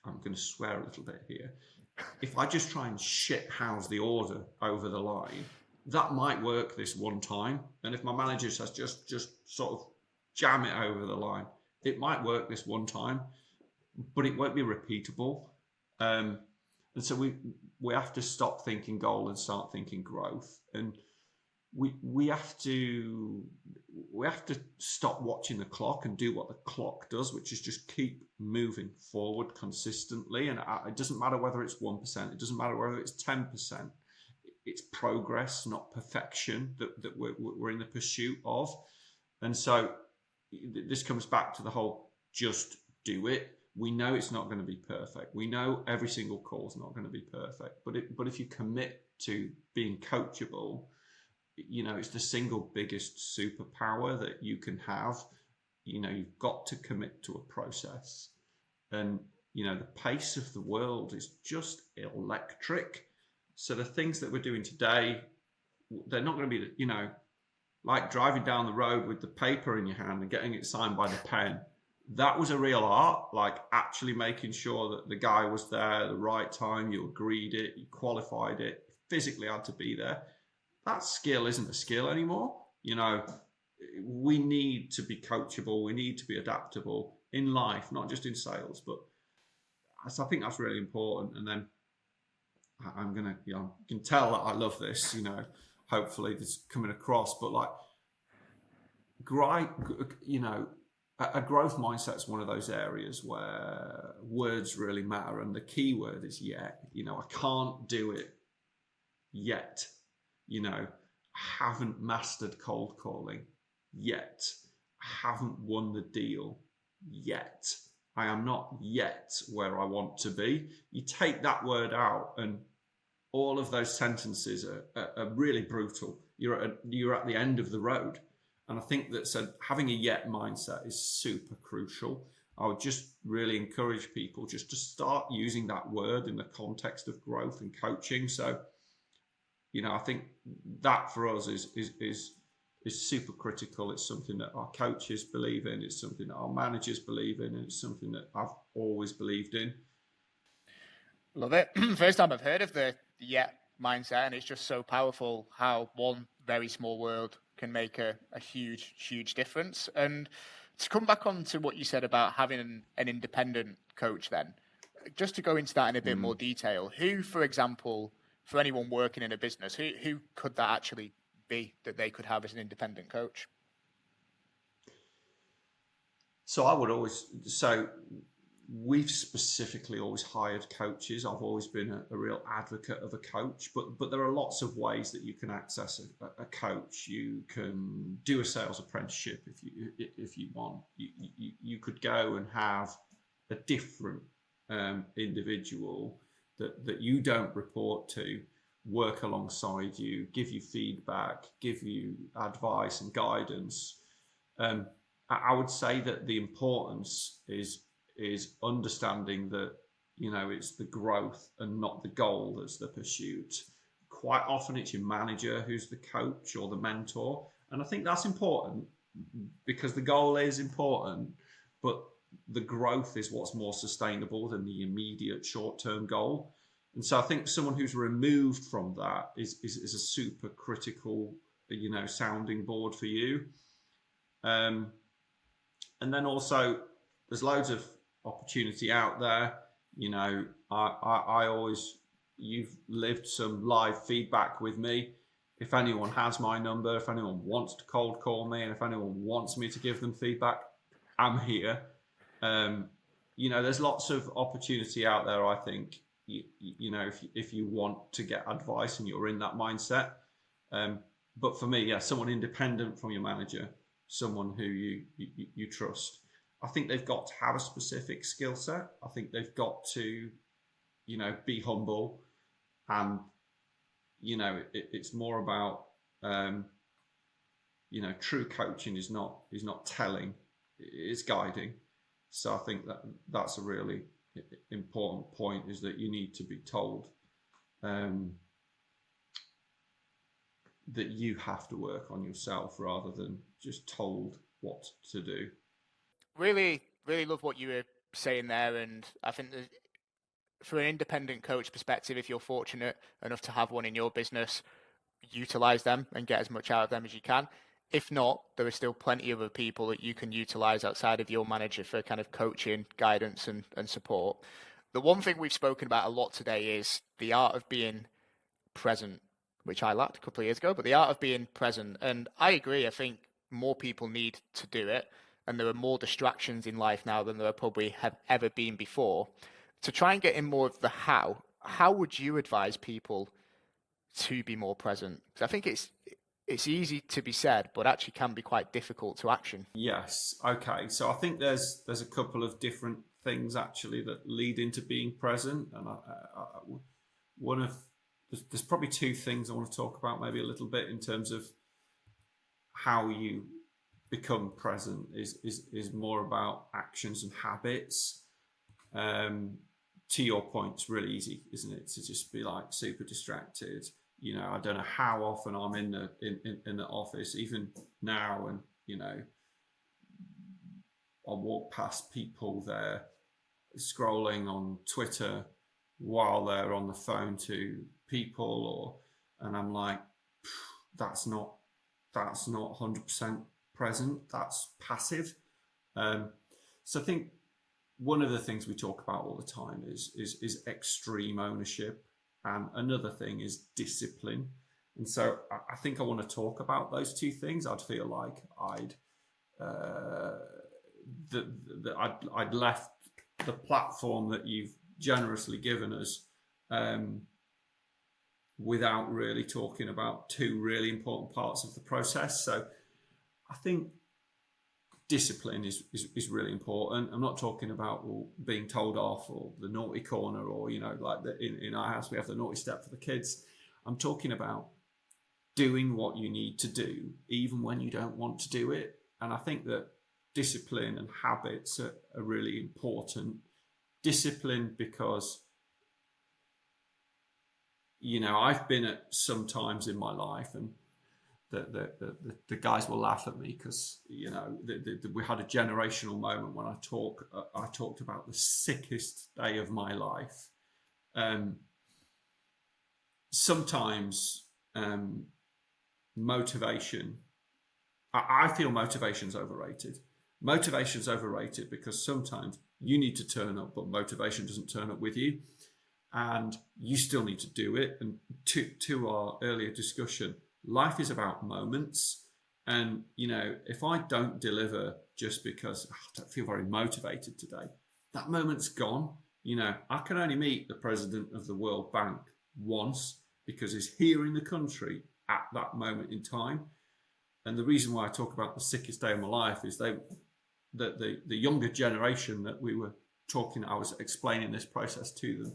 I'm going to swear a little bit here. If I just try and shithouse the order over the line, that might work this one time. And if my manager says just sort of jam it over the line, it might work this one time, but it won't be repeatable. And so we have to stop thinking goal and start thinking growth. And we have to stop watching the clock and do what the clock does, which is just keep moving forward consistently. And it doesn't matter whether it's 1%, it doesn't matter whether it's 10%. It's progress, not perfection, that we're in the pursuit of. And so this comes back to the whole just do it. We know it's not going to be perfect. We know every single call is not going to be perfect. But if you commit to being coachable, it's the single biggest superpower that you can have. You've got to commit to a process. And, the pace of the world is just electric. So the things that we're doing today, they're not going to be, like driving down the road with the paper in your hand and getting it signed by the pen. That was a real art, like actually making sure that the guy was there at the right time, you agreed it, you qualified it, physically had to be there. That skill isn't a skill anymore. We need to be coachable. We need to be adaptable in life, not just in sales. But I think that's really important. And then you can tell that I love this, hopefully this is coming across, but like, a growth mindset is one of those areas where words really matter. And the key word is yet. I can't do it yet. I haven't mastered cold calling yet. I haven't won the deal yet. I am not yet where I want to be. You take that word out, and all of those sentences are really brutal. You're at the end of the road. And I think that having a yet mindset is super crucial. I would just really encourage people just to start using that word in the context of growth and coaching. So, I think that for us is super critical. It's something that our coaches believe in. It's something that our managers believe in. And it's something that I've always believed in. Love it. First time I've heard of the yet mindset, and it's just so powerful how one very small word can make a huge, huge difference. And to come back on to what you said about having an independent coach then, just to go into that in a bit more detail, who, for example, for anyone working in a business, who could that actually be that they could have as an independent coach? So we've specifically always hired coaches. I've always been a real advocate of a coach, but there are lots of ways that you can access a coach. You can do a sales apprenticeship if you want. You could go and have a different individual that you don't report to work alongside you, give you feedback, give you advice and guidance. I would say that the importance is understanding that, it's the growth and not the goal that's the pursuit. Quite often it's your manager who's the coach or the mentor. And I think that's important because the goal is important, but the growth is what's more sustainable than the immediate short-term goal. And so I think someone who's removed from that is a super critical, sounding board for you. And then also there's loads of opportunity out there. I always, you've lived some live feedback with me. If anyone has my number, if anyone wants to cold call me, and if anyone wants me to give them feedback, I'm here. There's lots of opportunity out there. I think, if you want to get advice and you're in that mindset. But for me, someone independent from your manager, someone who you trust. I think they've got to have a specific skill set. I think they've got to, be humble, and it's more about true coaching is not telling, it's guiding. So I think that's a really important point, is that you need to be told that you have to work on yourself rather than just told what to do. Really, really love what you were saying there, and I think that from an independent coach perspective, if you're fortunate enough to have one in your business, utilize them and get as much out of them as you can. If not, there are still plenty of other people that you can utilize outside of your manager for kind of coaching, guidance, and support. The one thing we've spoken about a lot today is the art of being present, which I lacked a couple of years ago, but the art of being present. And I agree, I think more people need to do it. And there are more distractions in life now than there probably have ever been before. To try and get in more of the how would you advise people to be more present? Because I think it's easy to be said, but actually can be quite difficult to action. Yes. Okay. So I think there's a couple of different things actually that lead into being present, and there's probably two things I want to talk about maybe a little bit in terms of how you become present is more about actions and habits. To your point, it's really easy, isn't it, to just be like super distracted. I don't know how often I'm in the office, even now, and I walk past people there scrolling on Twitter while they're on the phone to people, and I'm like, that's not 100% present. That's passive. So I think one of the things we talk about all the time is extreme ownership, and another thing is discipline. And so I think I want to talk about those two things. I'd feel like I'd left the platform that you've generously given us without really talking about two really important parts of the process. So I think discipline is really important. I'm not talking about being told off or the naughty corner, or like in our house we have the naughty step for the kids. I'm talking about doing what you need to do even when you don't want to do it. And I think that discipline and habits are really important. Discipline because I've been at some times in my life, and the guys will laugh at me because we had a generational moment when I talked about the sickest day of my life. Sometimes motivation, I feel motivation's overrated. Motivation's overrated because sometimes you need to turn up, but motivation doesn't turn up with you, and you still need to do it. And to our earlier discussion, life is about moments. And, if I don't deliver just because I don't feel very motivated today, that moment's gone. I can only meet the president of the World Bank once because he's here in the country at that moment in time. And the reason why I talk about the sickest day of my life is the younger generation that we were talking, I was explaining this process to them.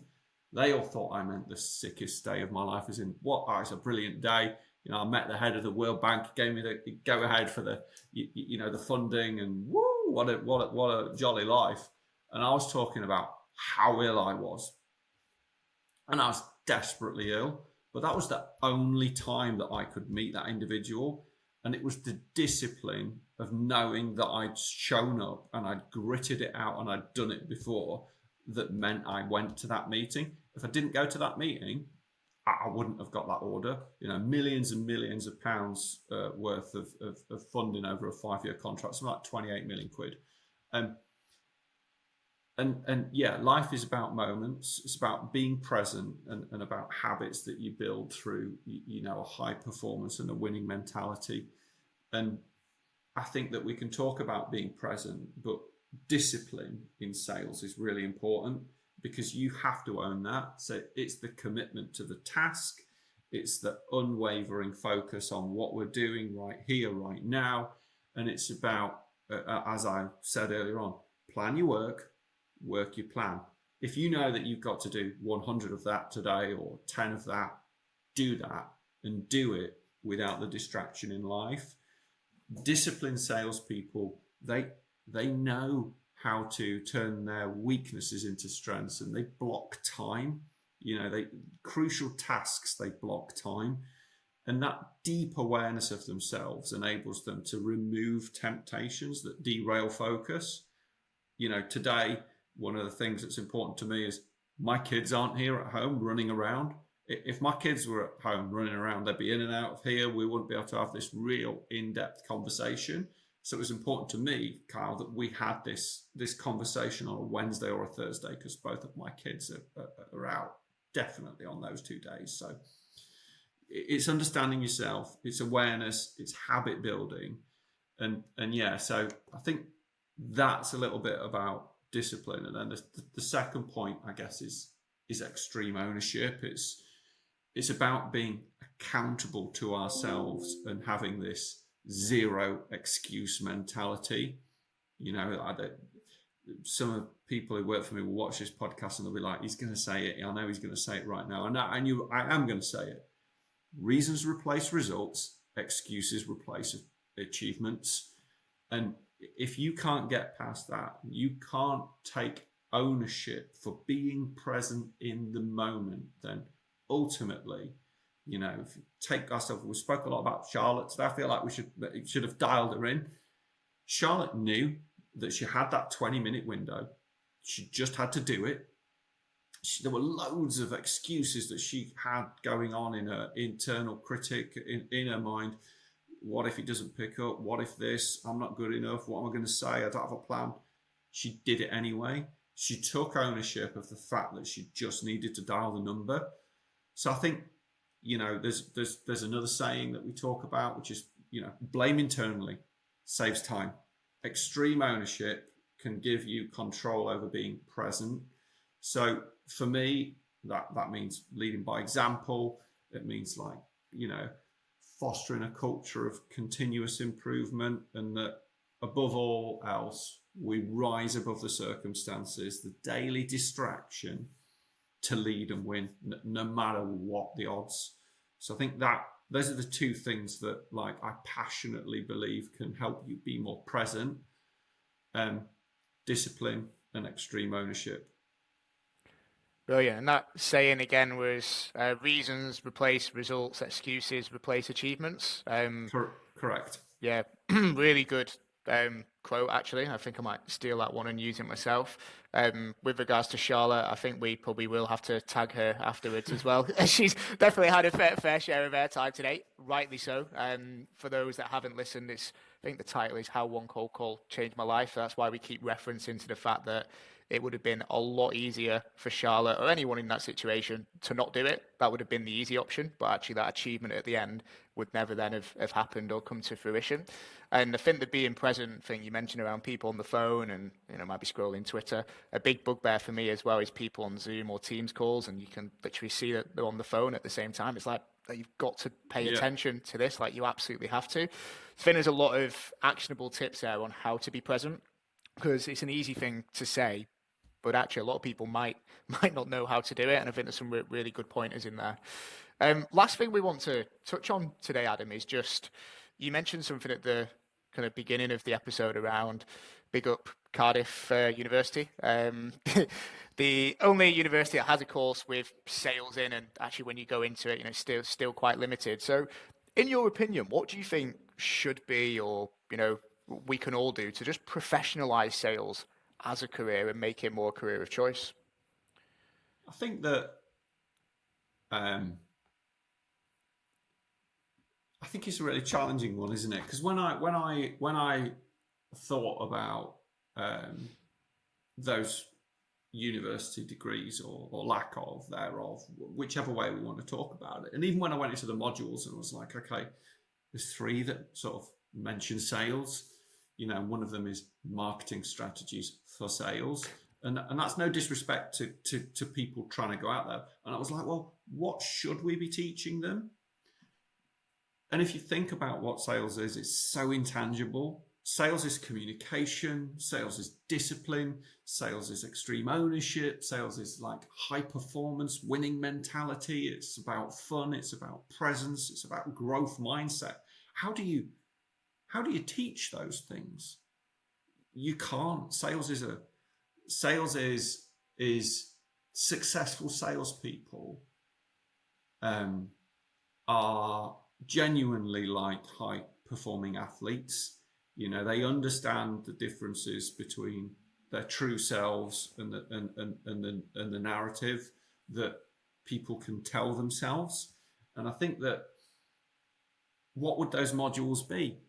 They all thought I meant the sickest day of my life, as in, it's a brilliant day. I met the head of the World Bank, gave me the go ahead for the, the funding, and woo, what a jolly life. And I was talking about how ill I was, and I was desperately ill. But that was the only time that I could meet that individual, and it was the discipline of knowing that I'd shown up and I'd gritted it out and I'd done it before that meant I went to that meeting. If I didn't go to that meeting, I wouldn't have got that order. Millions and millions of pounds worth of funding over a 5-year contract, something like 28 million quid. And yeah, life is about moments. It's about being present and about habits that you build through, a high performance and a winning mentality. And I think that we can talk about being present, but discipline in sales is really important, because you have to own that. So it's the commitment to the task. It's the unwavering focus on what we're doing right here, right now. And it's about, as I said earlier on, plan your work your plan. If you know that you've got to do 100 of that today or 10 of that, do that, and do it without the distraction in life. Disciplined salespeople, they know how to turn their weaknesses into strengths, and they block time. Crucial tasks, they block time. And that deep awareness of themselves enables them to remove temptations that derail focus. Today, one of the things that's important to me is my kids aren't here at home running around. If my kids were at home running around, they'd be in and out of here. We wouldn't be able to have this real in-depth conversation. So it was important to me, Kyle, that we had this conversation on a Wednesday or a Thursday, because both of my kids are out definitely on those 2 days. So it's understanding yourself, it's awareness, it's habit building. And yeah, so I think that's a little bit about discipline. And then the second point, I guess, is extreme ownership. It's about being accountable to ourselves and having this zero excuse mentality. Some of the people who work for me will watch this podcast and they'll be like, he's going to say it. I know he's going to say it right now. I am going to say it. Reasons replace results. Excuses replace achievements. And if you can't get past that, you can't take ownership for being present in the moment, then ultimately, if you take ourselves, we spoke a lot about Charlotte today. I feel like we should have dialed her in. Charlotte knew that she had that 20-minute window. She just had to do it. There were loads of excuses that she had going on in her internal critic, in her mind. What if he doesn't pick up? What if this? I'm not good enough. What am I going to say? I don't have a plan. She did it anyway. She took ownership of the fact that she just needed to dial the number. So I think, there's another saying that we talk about, which is, blame internally saves time. Extreme ownership can give you control over being present. So for me, that means leading by example. It means fostering a culture of continuous improvement, and that above all else, we rise above the circumstances, the daily distraction, to lead and win, no matter what the odds. So I think that those are the two things that, like, I passionately believe can help you be more present: discipline and extreme ownership. Brilliant. And that saying again was reasons replace results, excuses replace achievements. Correct. Yeah, really good quote, actually. I think I might steal that one and use it myself. With regards to Charlotte, I think we probably will have to tag her afterwards as well. She's definitely had a fair share of airtime today, rightly so. For those that haven't listened, I think the title is How One Cold Call Changed My Life. That's why we keep referencing to the fact that it would have been a lot easier for Charlotte or anyone in that situation to not do it. That would have been the easy option, but actually that achievement at the end would never then have happened or come to fruition. And I think the being present thing you mentioned around people on the phone and might be scrolling Twitter, a big bugbear for me as well is people on Zoom or Teams calls, and you can literally see that they're on the phone at the same time. It's like, you've got to pay attention to this, like you absolutely have to. I think there's a lot of actionable tips there on how to be present, because it's an easy thing to say, but actually a lot of people might not know how to do it, and I think there's some really good pointers in there. Last thing we want to touch on today, Adam, is just, you mentioned something at the kind of beginning of the episode around big up Cardiff University. The only university that has a course with sales in, and actually when you go into it, still quite limited. So in your opinion, what do you think should be, or we can all do to just professionalize sales as a career and make it more a career of choice? I think that I think it's a really challenging one, isn't it? Because when I thought about those university degrees or lack of thereof, whichever way we want to talk about it, and even when I went into the modules and was like, okay, there's three that sort of mention sales. One of them is marketing strategies for sales. And that's no disrespect to people trying to go out there. And I was like, well, what should we be teaching them? And if you think about what sales is, it's so intangible. Sales is communication. Sales is discipline. Sales is extreme ownership. Sales is like high performance, winning mentality. It's about fun. It's about presence. It's about growth mindset. How do you teach those things? You can't. Sales is successful salespeople are genuinely like high performing athletes. They understand the differences between their true selves and the narrative that people can tell themselves. And I think that, what would those modules be?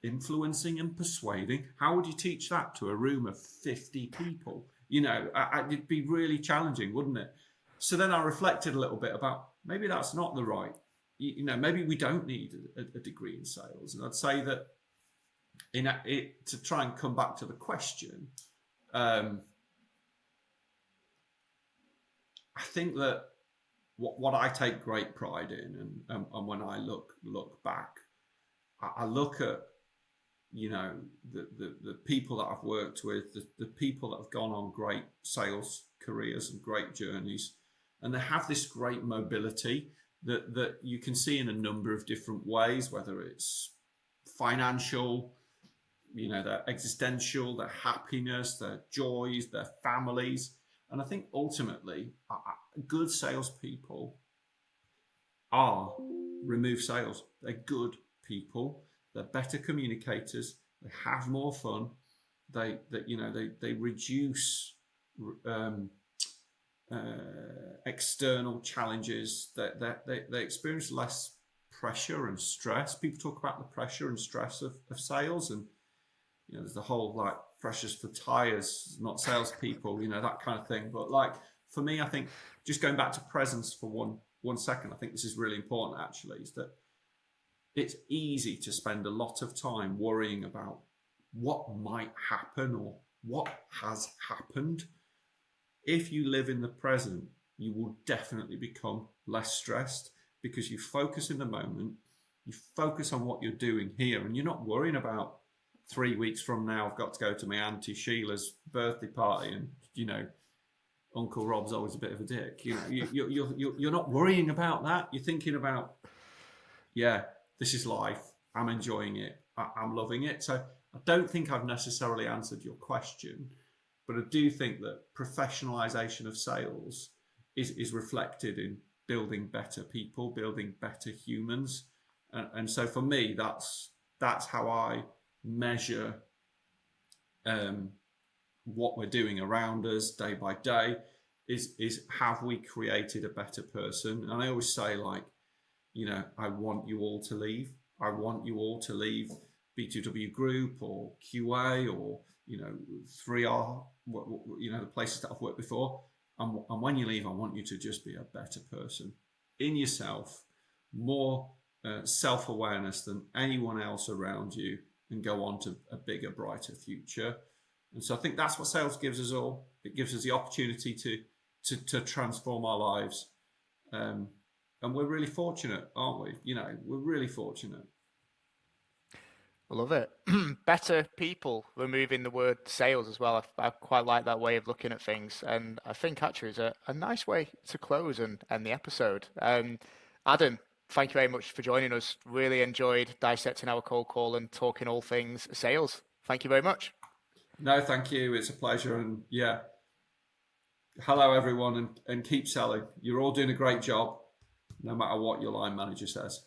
Influencing and persuading. How would you teach that to a room of 50 people? It'd be really challenging, wouldn't it? So then I reflected a little bit about, maybe that's not the right, maybe we don't need a degree in sales. And I'd say that to try and come back to the question, I think that what I take great pride in, and when I look back, I look at the people that I've worked with, the people that have gone on great sales careers and great journeys, and they have this great mobility that you can see in a number of different ways, whether it's financial, their existential, their happiness, their joys, their families. And I think ultimately, good salespeople remove sales. They're good people. They're better communicators. They have more fun. They reduce external challenges. They experience less pressure and stress. People talk about the pressure and stress of sales, and there's the whole like pressures for tires, not salespeople, that kind of thing. But like for me, I think just going back to presence for one second, I think this is really important actually, is that it's easy to spend a lot of time worrying about what might happen or what has happened. If you live in the present, you will definitely become less stressed, because you focus in the moment, you focus on what you're doing here, and you're not worrying about 3 weeks from now, I've got to go to my Auntie Sheila's birthday party, and Uncle Rob's always a bit of a dick. You're not worrying about that. You're thinking about, this is life. I'm enjoying it. I'm loving it. So I don't think I've necessarily answered your question, but I do think that professionalization of sales is reflected in building better people, building better humans. And so for me, that's how I measure what we're doing around us day by day, is have we created a better person? And I always say, like, I want you all to leave. I want you all to leave B2W Group or QA or 3R, the places that I've worked before. And when you leave, I want you to just be a better person in yourself, more self-awareness than anyone else around you, and go on to a bigger, brighter future. And so I think that's what sales gives us all. It gives us the opportunity to transform our lives. And we're really fortunate, aren't we? We're really fortunate. I love it. Better people, removing the word sales as well. I quite like that way of looking at things. And I think actually is a nice way to close and end the episode. Adam, thank you very much for joining us. Really enjoyed dissecting our cold call and talking all things sales. Thank you very much. No, thank you. It's a pleasure. And hello, everyone, and keep selling. You're all doing a great job, no matter what your line manager says.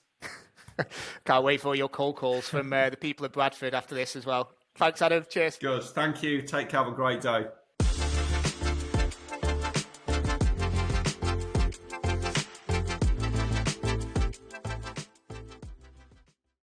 Can't wait for your cold calls from the people of Bradford after this as well. Thanks, Adam. Cheers. Good. Thank you. Take care. Have a great day.